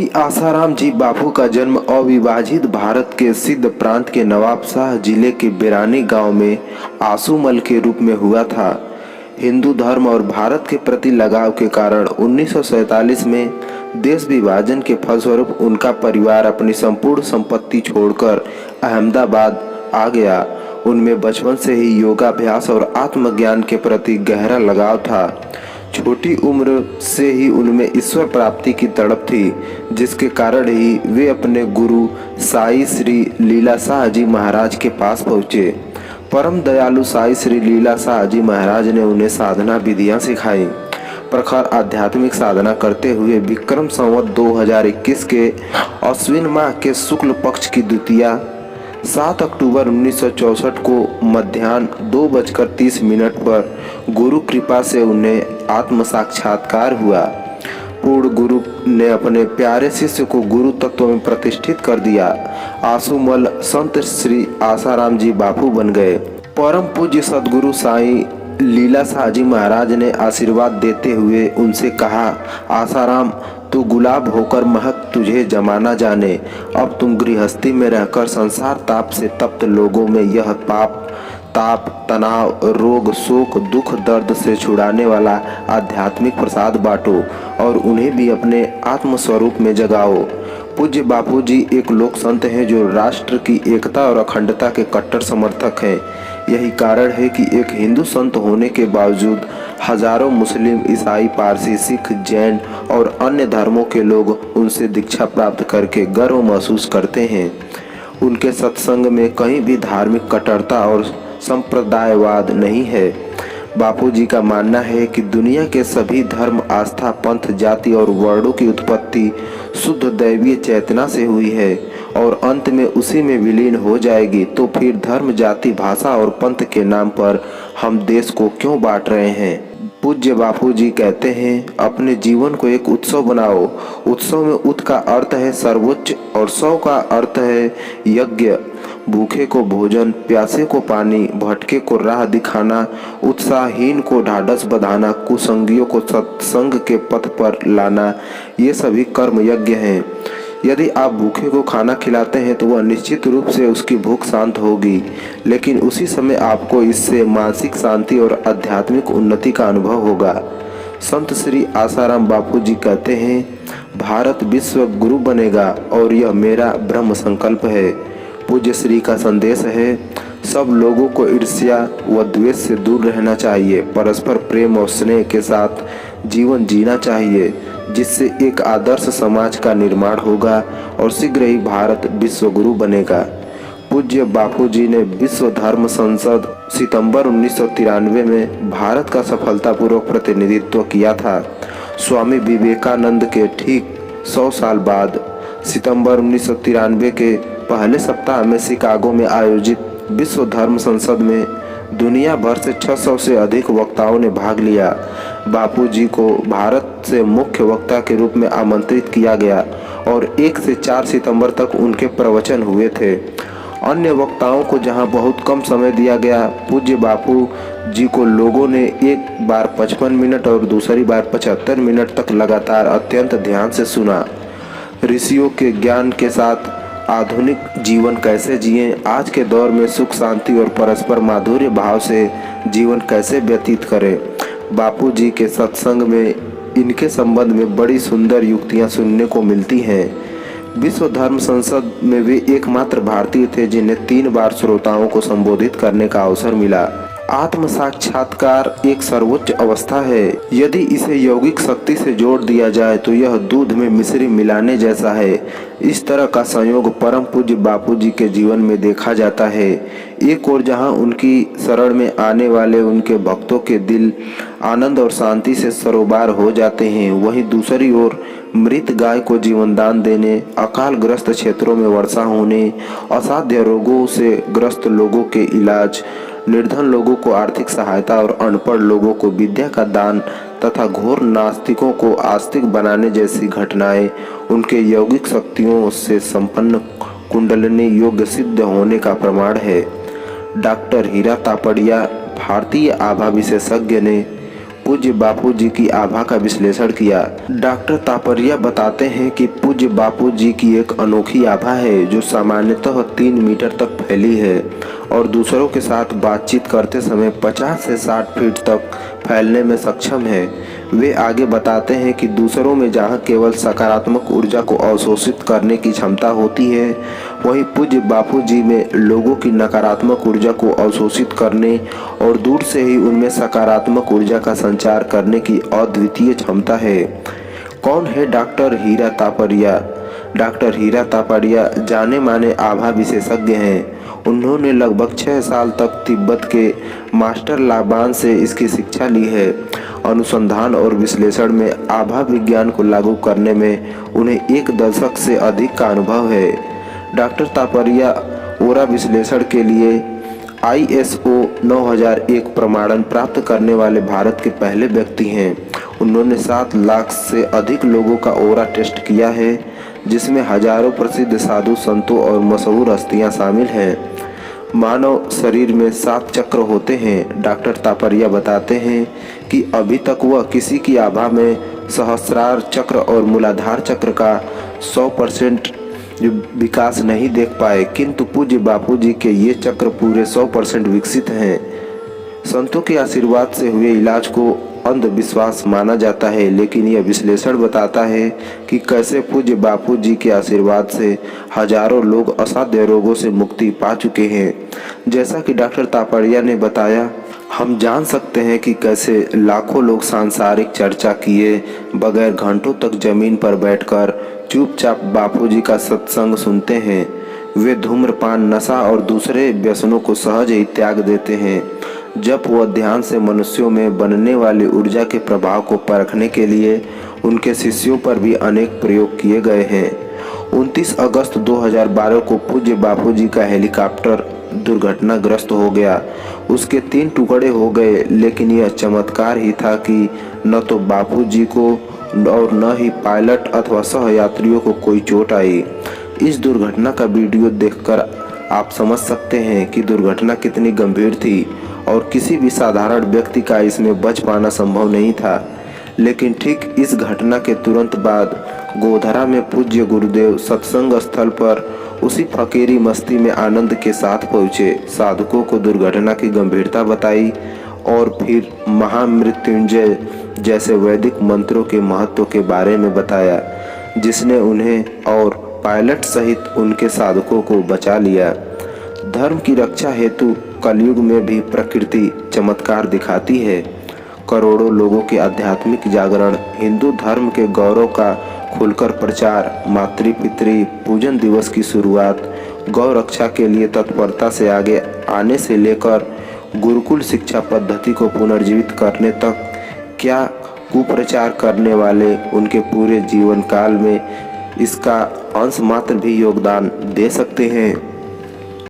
श्री आसाराम जी बापू का जन्म अविभाजित भारत के सिंध प्रांत के नवाबशाह जिले के बिरानी गांव में आसूमल के रूप में हुआ था। हिंदू धर्म और भारत के प्रति लगाव के कारण 1947 में देश विभाजन के फलस्वरूप उनका परिवार अपनी संपूर्ण संपत्ति छोड़कर अहमदाबाद आ गया। उनमें बचपन से ही योगाभ्यास और आत्मज्ञान के प्रति गहरा लगाव था। छोटी उम्र से ही उनमें ईश्वर प्राप्ति की तड़प थी, जिसके कारण ही वे अपने गुरु साई श्री लीला शाह जी महाराज के पास पहुँचे। परम दयालु साई श्री लीला शाह जी महाराज ने उन्हें साधना विधियां सिखाई। प्रखर आध्यात्मिक साधना करते हुए विक्रम संवत 2021 के अश्विन माह के शुक्ल पक्ष की द्वितीया 7 अक्टूबर 1964 को मध्याह्न 2:30 पर गुरु कृपा से उन्हें आत्म साक्षात्कार हुआ। पूर्ण गुरु ने अपने प्यारे शिष्य को गुरु तत्व में प्रतिष्ठित कर दिया। आसूमल संत श्री आसाराम जी बापू बन गए। परम पूज्य सदगुरु साईं लीला शाह जी महाराज ने आशीर्वाद देते हुए उनसे कहा, आसाराम, तू गुलाब होकर महक तुझे जमाना जाने। अब तुम गृहस्थी में रहकर संसार ताप से तप्त लोगों में यह ताप, तनाव, रोग, शोक, दुख, दर्द से छुड़ाने वाला आध्यात्मिक प्रसाद बांटो और उन्हें भी अपने आत्म स्वरूप में जगाओ। पूज्य बापू जी एक लोक संत हैं जो राष्ट्र की एकता और अखंडता के कट्टर समर्थक हैं। यही कारण है कि एक हिंदू संत होने के बावजूद हजारों मुस्लिम, ईसाई, पारसी, सिख, जैन और अन्य धर्मों के लोग उनसे दीक्षा प्राप्त करके गर्व महसूस करते हैं। उनके सत्संग में कहीं भी धार्मिक कट्टरता और संप्रदायवाद नहीं है। बापूजी का मानना है कि दुनिया के सभी धर्म, आस्था, पंथ, जाति और वर्णों की उत्पत्ति शुद्ध दैवीय चेतना से हुई है और अंत में उसी में विलीन हो जाएगी। तो फिर धर्म, जाति, भाषा और पंथ के नाम पर हम देश को क्यों बांट रहे हैं? पूज्य बापूजी कहते हैं, अपने जीवन को एक उत्सव बनाओ। उत्सव में उत का अर्थ है सर्वोच्च और सौ का अर्थ है यज्ञ। भूखे को भोजन, प्यासे को पानी, भटके को राह दिखाना, उत्साहहीन को ढाढ़स बंधाना, कुसंगियों को सत्संग के पथ पर लाना, ये सभी कर्म यज्ञ हैं। यदि आप भूखे को खाना खिलाते हैं तो वह निश्चित रूप से उसकी भूख शांत होगी, लेकिन उसी समय आपको इससे मानसिक शांति और आध्यात्मिक उन्नति का अनुभव होगा। संत श्री आसाराम बापू जी कहते हैं, भारत विश्व गुरु बनेगा और यह मेरा ब्रह्म संकल्प है। पूज्य श्री का संदेश है, सब लोगों को ईर्ष्या व द्वेष से दूर रहना चाहिए, परस्पर प्रेम और स्नेह के साथ जीवन जीना चाहिए, जिससे एक आदर्श समाज का निर्माण होगा और शीघ्र ही भारत विश्व गुरु बनेगा। पूज्य बापू जी ने विश्व धर्म संसद सितंबर 1993 में भारत का सफलतापूर्वक प्रतिनिधित्व किया था। स्वामी विवेकानंद के ठीक 100 साल बाद सितंबर 1993 के पहले सप्ताह में शिकागो में आयोजित विश्व धर्म संसद में दुनिया भर से 600 से अधिक वक्ताओं ने भाग लिया। बापूजी को भारत से मुख्य वक्ता के रूप में आमंत्रित किया गया और 1 से 4 सितंबर तक उनके प्रवचन हुए थे। अन्य वक्ताओं को जहां बहुत कम समय दिया गया, पूज्य बापू जी को लोगों ने एक बार 55 मिनट और दूसरी बार 75 मिनट तक लगातार अत्यंत ध्यान से सुना। ऋषियों के ज्ञान के साथ आधुनिक जीवन कैसे जिएं, आज के दौर में सुख, शांति और परस्पर माधुर्य भाव से जीवन कैसे व्यतीत करें। बापू जी के सत्संग में इनके संबंध में बड़ी सुंदर युक्तियां सुनने को मिलती हैं। विश्व धर्म संसद में वे एकमात्र भारतीय थे जिन्हें 3 बार श्रोताओं को संबोधित करने का अवसर मिला। आत्म साक्षात्कार एक सर्वोच्च अवस्था है। यदि इसे यौगिक शक्ति से जोड़ दिया जाए तो यह दूध में मिश्री मिलाने जैसा है। इस तरह का संयोग परम पूज्य बापू जी के जीवन में देखा जाता है। एक ओर जहां उनकी शरण में आने वाले उनके भक्तों के दिल आनंद और शांति से सरोबार हो जाते हैं, वहीं दूसरी ओर मृत गाय को जीवनदान देने, अकाल ग्रस्त क्षेत्रों में वर्षा होने, असाध्य रोगों से ग्रस्त लोगों के इलाज, निर्धन लोगों को आर्थिक सहायता और अनपढ़ लोगों को विद्या का दान तथा घोर नास्तिकों को आस्तिक बनाने जैसी घटनाएं उनके यौगिक शक्तियों से संपन्न कुंडलिनी योग सिद्ध होने का प्रमाण है। डॉक्टर हीरा तापड़िया, भारतीय आभा विशेषज्ञ ने पूज्य बापू जी की आभा का विश्लेषण किया। डॉक्टर तापरिया बताते हैं कि पूज्य बापू जी की एक अनोखी आभा है जो सामान्यतः 3 मीटर तक फैली है और दूसरों के साथ बातचीत करते समय 50 से 60 फीट तक फैलने में सक्षम है। वे आगे बताते हैं कि दूसरों में जहां केवल सकारात्मक ऊर्जा को अवशोषित करने की क्षमता होती है, वहीं पूज्य बापू जी में लोगों की नकारात्मक ऊर्जा को अवशोषित करने और दूर से ही उनमें सकारात्मक ऊर्जा का संचार करने की अद्वितीय क्षमता है। कौन है डॉक्टर हीरा तापरिया? डॉक्टर हीरा तापरिया जाने माने आभा विशेषज्ञ हैं। उन्होंने लगभग 6 साल तक तिब्बत के मास्टर लाबान से इसकी शिक्षा ली है। अनुसंधान और विश्लेषण में आभा विज्ञान को लागू करने में उन्हें 1 दशक से अधिक का अनुभव है। डॉक्टर तापरिया ओरा विश्लेषण के लिए ISO 9001 प्रमाणन प्राप्त करने वाले भारत के पहले व्यक्ति हैं। उन्होंने 7 लाख से अधिक लोगों का ओरा टेस्ट किया है, जिसमें हजारों प्रसिद्ध साधु संतों और मशहूर हस्तियां शामिल हैं। मानव शरीर में 7 चक्र होते हैं। डॉक्टर तापरिया बताते हैं कि अभी तक वह किसी की आभा में सहस्रार चक्र और मूलाधार चक्र का 100% विकास नहीं देख पाए, किंतु पूज्य बापू जी के ये चक्र पूरे 100% विकसित हैं। संतों के आशीर्वाद से हुए इलाज को अंधविश्वास माना जाता है, लेकिन यह विश्लेषण बताता है कि कैसे पूज्य बापू जी के आशीर्वाद से हजारों लोग असाध्य रोगों से मुक्ति पा चुके हैं। जैसा कि डॉक्टर तापरिया ने बताया, हम जान सकते हैं कि कैसे लाखों लोग सांसारिक चर्चा किए बगैर घंटों तक जमीन पर बैठकर चुपचाप बापू जी का सत्संग सुनते हैं। वे धूम्रपान, नशा और दूसरे व्यसनों को सहज ही त्याग देते हैं। जब वह ध्यान से मनुष्यों में बनने वाली ऊर्जा के प्रभाव को परखने के लिए उनके शिष्यों पर भी अनेक प्रयोग किए गए हैं। 29 अगस्त 2012 को पूज्य बापू जी का हेलीकॉप्टर दुर्घटनाग्रस्त हो गया। उसके 3 टुकड़े हो गए, लेकिन यह चमत्कार ही था कि न तो बापू जी को और न ही पायलट अथवा सहयात्रियों को कोई चोट आई। इस दुर्घटना का वीडियो देखकर आप समझ सकते हैं कि दुर्घटना कितनी गंभीर थी और किसी भी साधारण व्यक्ति का इसमें बच पाना संभव नहीं था। लेकिन ठीक इस घटना के तुरंत बाद गोधरा में पूज्य गुरुदेव सत्संग स्थल पर उसी फकीरी मस्ती में आनंद के साथ पहुँचे। साधकों को दुर्घटना की गंभीरता बताई और फिर महामृत्युंजय जैसे वैदिक मंत्रों के महत्व के बारे में बताया, जिसने उन्हें और पायलट सहित उनके साधकों को बचा लिया। धर्म की रक्षा हेतु कलयुग में भी प्रकृति चमत्कार दिखाती है। करोड़ों लोगों के आध्यात्मिक जागरण, हिंदू धर्म के गौरव का खुलकर प्रचार, मातृ-पितृ पूजन दिवस की शुरुआत, गौ रक्षा के लिए तत्परता से आगे आने से लेकर गुरुकुल शिक्षा पद्धति को पुनर्जीवित करने तक, क्या कुप्रचार करने वाले उनके पूरे जीवन काल में इसका अंश मात्र भी योगदान दे सकते हैं।